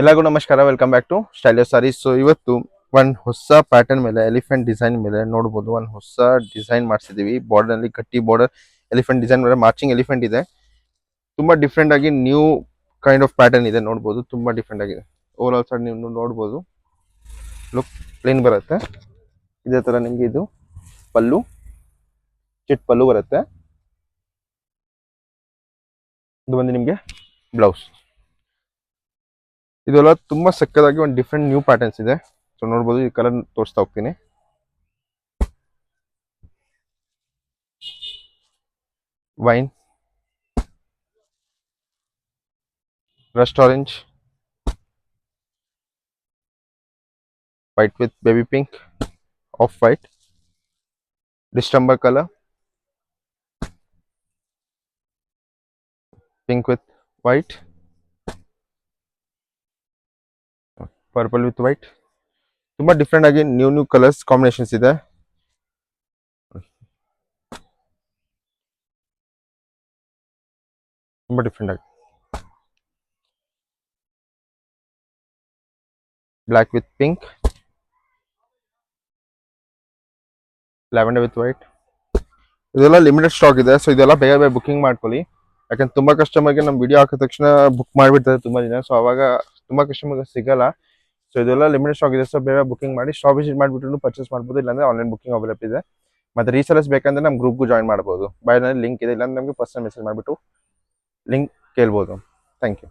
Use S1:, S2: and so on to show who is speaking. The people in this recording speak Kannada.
S1: ಎಲ್ಲರಿಗೂ ನಮಸ್ಕಾರ, welcome back to stylish saris. So ಇವತ್ತು ಒಂದು ಹೊಸ ಪ್ಯಾಟರ್ನ್ ಮೇಲೆ ಎಲಿಫೆಂಟ್ ಡಿಸೈನ್ ಮೇಲೆ ನೋಡ್ಬೋದು, ಒಂದು ಹೊಸ ಡಿಸೈನ್ ಮಾಡಿಸಿದೀವಿ. ಬಾರ್ಡರ್ ಅಲ್ಲಿ ಕಟ್ಟಿ ಬಾರ್ಡರ್ ಎಲಿಫೆಂಟ್ ಡಿಸೈನ್ ಮೇಲೆ ಮಾರ್ಚಿಂಗ್ ಎಲಿಫೆಂಟ್ ಇದೆ. ತುಂಬಾ ಡಿಫ್ರೆಂಟ್ ಆಗಿ ನ್ಯೂ ಕೈಂಡ್ ಆಫ್ ಪ್ಯಾಟರ್ನ್ ಇದೆ, ನೋಡ್ಬೋದು. ತುಂಬಾ ಡಿಫ್ರೆಂಟ್ ಆಗಿದೆ. ಓವರ್ ಆಲ್ ಸೈಡ್ ನೀವು ನೋಡ್ಬೋದು, ಲುಕ್ ಪ್ಲೇನ್ ಬರುತ್ತೆ. ಇದೇ ತರ ನಿಮ್ಗೆ ಇದು ಪಲ್ಲು, ಚಿಟ್ ಪಲ್ಲು ಬರುತ್ತೆ. ಇದು ಬಂದು ನಿಮ್ಗೆ ಬ್ಲೌಸ್. ಇದೆಲ್ಲ ತುಂಬಾ ಸಕ್ಕದಾಗಿ ಒಂದು ಡಿಫ್ರೆಂಟ್ ನ್ಯೂ ಪ್ಯಾಟರ್ನ್ಸ್ ಇದೆ. ಸೊ ನೋಡ್ಬೋದು, ಈ ಕಲರ್ ತೋರಿಸ್ತಾ ಹೋಗ್ತೀನಿ. Wine, rust orange, white with baby pink, off white, distember color, pink with white, purple with white. ತುಂಬಾ ಡಿಫ್ರೆಂಟ್ ಆಗಿ ನ್ಯೂ ಕಲರ್ಸ್ ಕಾಂಬಿನೇಷನ್ಸ್ ಇದೆ. ತುಂಬಾ ಡಿಫ್ರೆಂಟ್ ಆಗಿ black with pink, lavender with white. ಇದೆಲ್ಲ ಲಿಮಿಟೆಡ್ ಸ್ಟಾಕ್ ಇದೆ. ಸೊ ಇದೆಲ್ಲ ಬೇಗ ಬೇಗ ಬುಕಿಂಗ್ ಮಾಡ್ಕೊಳ್ಳಿ. ಯಾಕಂದ್ರೆ ತುಂಬಾ ಕಸ್ಟಮರ್ಗೆ ನಮ್ಮ ವಿಡಿಯೋ ಹಾಕಿದ ತಕ್ಷಣ ಬುಕ್ ಮಾಡಿಬಿಡ್ತಾರೆ ತುಂಬಾ ದಿನ. ಸೊ ಅವಾಗ ತುಂಬಾ ಕಸ್ಟಮರ್ಗೆ ಸಿಗಲ್ಲ. ಸೊ ಇದೆಲ್ಲ ಲಿಮಿಟೆಡ್ ಸ್ಟಾಕ್ ಇದೆ. ಸೊ ಬೇಗ ಬುಕಿಂಗ್ ಮಾಡಿ, ಸ್ಟಾಕ್ ವಿಸಿಟ್ ಮಾಡಿಬಿಟ್ಟು ಪರ್ಚೇಸ್ ಮಾಡ್ಬೋದು. ಇಲ್ಲಾಂದ್ರೆ ಆನ್ಲೈನ್ ಬುಕಿಂಗ್ ಅವೈಲೇಬಲ್ ಇದೆ. ಮತ್ತೆ ರೀಸೆಲರ್ಸ್ ಬೇಕಂದ್ರೆ ನಮ್ಮ ಗ್ರೂಪ್ಗೂ ಜಾಯ್ನ್ ಮಾಡ್ಬೋದು. ಬೈ ಲಿಂಕ್ ಇದೆ, ಇಲ್ಲಾಂದ್ರೆ ನಮಗೆ ಪರ್ಸನಲ್ ಮೆಸೇಜ್ ಮಾಡಿಬಿಟ್ಟು ಲಿಂಕ್ ಕೇಳ್ಬೋದು. Thank you.